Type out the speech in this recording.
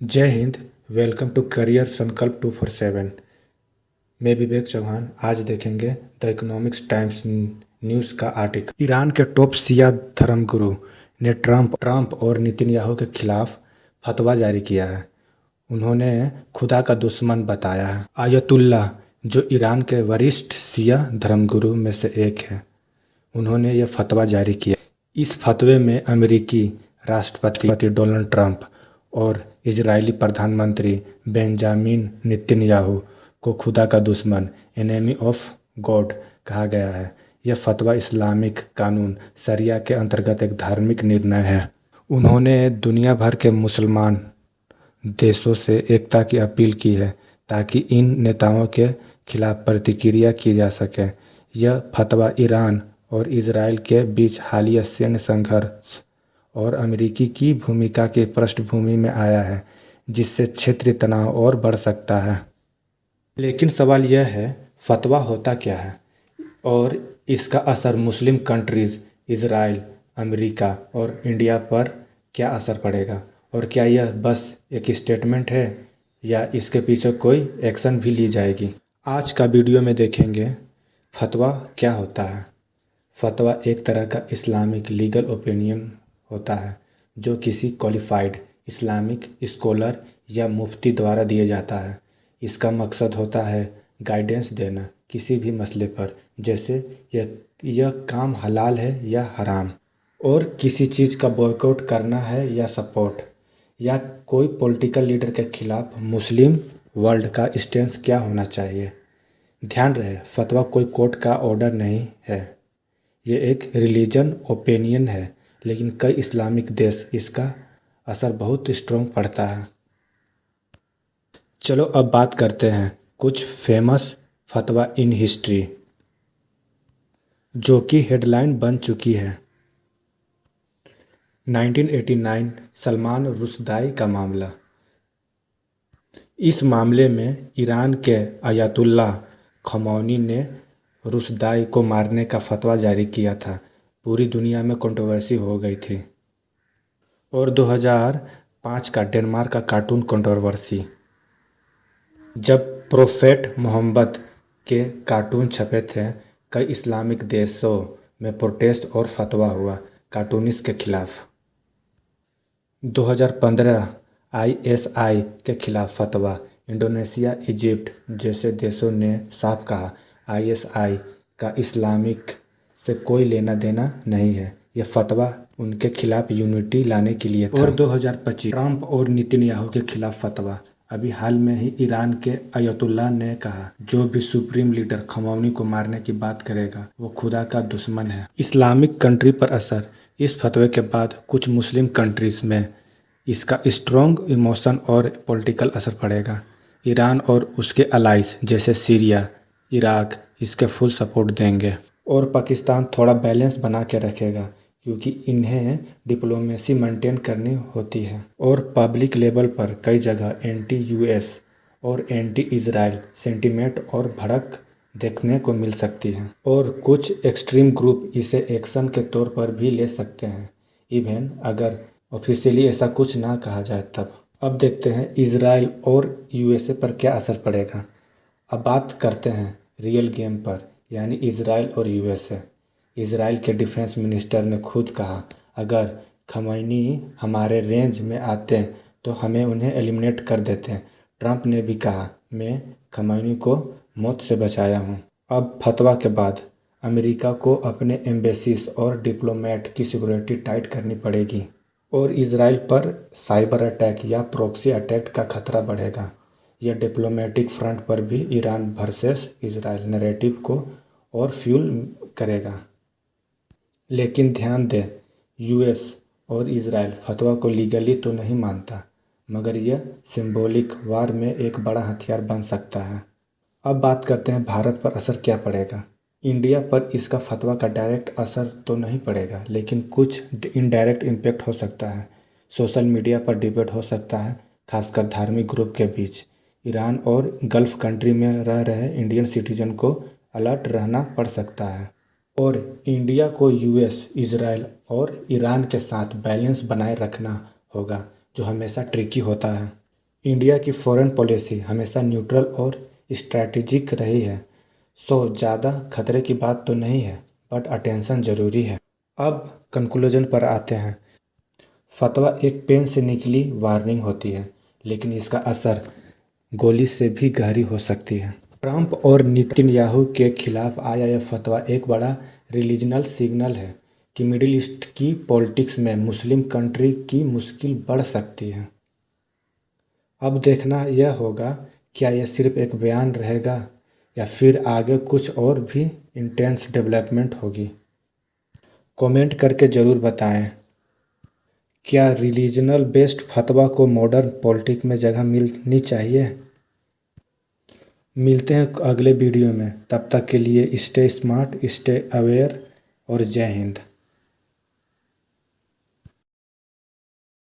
जय Hind. Welcome to career संकल्प 247। मैं विवेक चौहान। आज देखेंगे द इकोनॉमिक्स टाइम्स न्यूज़ का आर्टिकल। ईरान के टॉप शिया धर्मगुरु ने ट्रंप और नेतन्याहू के खिलाफ फतवा जारी किया है। उन्होंने खुदा का दुश्मन बताया है। आयतुल्लाह, जो ईरान के वरिष्ठ शिया धर्मगुरु में से एक है, उन्होंने यह फतवा जारी किया। इस फतवे में अमेरिकी राष्ट्रपति डोनाल्ड ट्रंप और इजरायली प्रधानमंत्री बेंजामिन नेतन्याहू को खुदा का दुश्मन, एनेमी ऑफ गॉड, कहा गया है। यह फतवा इस्लामिक कानून शरिया के अंतर्गत एक धार्मिक निर्णय है। उन्होंने दुनिया भर के मुसलमान देशों से एकता की अपील की है ताकि इन नेताओं के खिलाफ प्रतिक्रिया की जा सके। यह फतवा ईरान और इजरायल के बीच हालिया सैन्य संघर्ष और अमेरिकी की भूमिका की पृष्ठभूमि में आया है, जिससे क्षेत्रीय तनाव और बढ़ सकता है। लेकिन सवाल यह है, फतवा होता क्या है और इसका असर मुस्लिम कंट्रीज इजराइल, अमेरिका और इंडिया पर क्या असर पड़ेगा, और क्या यह बस एक स्टेटमेंट है या इसके पीछे कोई एक्शन भी ली जाएगी। आज का वीडियो में देखेंगे फतवा क्या होता है। फतवा एक तरह का इस्लामिक लीगल ओपिनियन होता है जो किसी क्वालिफाइड इस्लामिक स्कॉलर या मुफ्ती द्वारा दिया जाता है। इसका मकसद होता है गाइडेंस देना किसी भी मसले पर, जैसे यह काम हलाल है या हराम, और किसी चीज़ का बॉयकॉट करना है या सपोर्ट, या कोई पॉलिटिकल लीडर के खिलाफ मुस्लिम वर्ल्ड का स्टेंस क्या होना चाहिए। ध्यान रहे, फतवा कोई कोर्ट का ऑर्डर नहीं है। ये एक रिलीजन ओपिनियन है, लेकिन कई इस्लामिक देश इसका असर बहुत स्ट्रॉन्ग पड़ता है। चलो अब बात करते हैं कुछ फेमस फतवा इन हिस्ट्री, जो कि हेडलाइन बन चुकी है। 1989 सलमान रुश्दी का मामला। इस मामले में ईरान के अयातुल्लाह खमौनी ने रुश्दी को मारने का फतवा जारी किया था। पूरी दुनिया में कंट्रोवर्सी हो गई थी। और 2005 का डेनमार्क का कार्टून कंट्रोवर्सी, जब प्रोफेट मोहम्मद के कार्टून छपे थे। कई इस्लामिक देशों में प्रोटेस्ट और फतवा हुआ कार्टूनिस्ट के खिलाफ। 2015 आईएसआई के खिलाफ फतवा। इंडोनेशिया, इजिप्ट जैसे देशों ने साफ कहा आईएसआई का इस्लामिक से कोई लेना देना नहीं है। यह फतवा उनके खिलाफ यूनिटी लाने के लिए था। और 2025 ट्रंप और नेतन्याहू के खिलाफ फतवा। अभी हाल में ही ईरान के अयतुल्लाह ने कहा, जो भी सुप्रीम लीडर खमौनी को मारने की बात करेगा वो खुदा का दुश्मन है। इस्लामिक कंट्री पर असर। इस फतवे के बाद कुछ मुस्लिम कंट्रीज में इसका स्ट्रॉन्ग इमोशन और पॉलिटिकल असर पड़ेगा। ईरान और उसके अलाइज जैसे सीरिया, इराक इसके फुल सपोर्ट देंगे, और पाकिस्तान थोड़ा बैलेंस बना के रखेगा क्योंकि इन्हें डिप्लोमेसी मेंटेन करनी होती है। और पब्लिक लेवल पर कई जगह एंटी यूएस और एंटी इजराइल सेंटीमेंट और भड़क देखने को मिल सकती है। और कुछ एक्सट्रीम ग्रुप इसे एक्शन के तौर पर भी ले सकते हैं, इवन अगर ऑफिशियली ऐसा कुछ ना कहा जाए तब। अब देखते हैं इजराइल और यूएसए पर क्या असर पड़ेगा। अब बात करते हैं रियल गेम पर, यानी इजराइल और यूएसए। इजराइल के डिफेंस मिनिस्टर ने खुद कहा, अगर खमैनी हमारे रेंज में आते तो हमें उन्हें एलिमिनेट कर देते। ट्रंप ने भी कहा, मैं खमैनी को मौत से बचाया हूं। अब फतवा के बाद अमेरिका को अपने एम्बेसीज और डिप्लोमेट की सिक्योरिटी टाइट करनी पड़ेगी, और इजराइल पर साइबर अटैक या प्रॉक्सी अटैक का खतरा बढ़ेगा। यह डिप्लोमेटिक फ्रंट पर भी ईरान वर्सेस इजराइल नैरेटिव को और फ्यूल करेगा। लेकिन ध्यान दें, यूएस और इजराइल फतवा को लीगली तो नहीं मानता, मगर यह सिंबॉलिक वार में एक बड़ा हथियार बन सकता है। अब बात करते हैं भारत पर असर क्या पड़ेगा। इंडिया पर इसका फतवा का डायरेक्ट असर तो नहीं पड़ेगा, लेकिन कुछ इनडायरेक्ट इम्पैक्ट हो सकता है। सोशल मीडिया पर डिबेट हो सकता है, खासकर धार्मिक ग्रुप के बीच। ईरान और गल्फ कंट्री में रह रहे इंडियन सिटीजन को अलर्ट रहना पड़ सकता है। और इंडिया को यूएस, इजराइल और ईरान के साथ बैलेंस बनाए रखना होगा, जो हमेशा ट्रिकी होता है। इंडिया की फॉरेन पॉलिसी हमेशा न्यूट्रल और स्ट्रैटेजिक रही है, सो ज़्यादा खतरे की बात तो नहीं है, बट अटेंशन ज़रूरी है। अब कंक्लूजन पर आते हैं। फतवा एक पेन से निकली वार्निंग होती है, लेकिन इसका असर गोली से भी गहरी हो सकती है। ट्रंप और नेतन्याहू के खिलाफ आया यह फतवा एक बड़ा रिलीजनल सिग्नल है कि मिडिल ईस्ट की पॉलिटिक्स में मुस्लिम कंट्री की मुश्किल बढ़ सकती है। अब देखना यह होगा क्या यह सिर्फ एक बयान रहेगा या फिर आगे कुछ और भी इंटेंस डेवलपमेंट होगी। कमेंट करके ज़रूर बताएं, क्या रिलीजनल बेस्ड फतवा को मॉडर्न पॉलिटिक्स में जगह मिलनी चाहिए। मिलते हैं अगले वीडियो में, तब तक के लिए स्टे स्मार्ट, स्टे अवेयर और जय हिंद।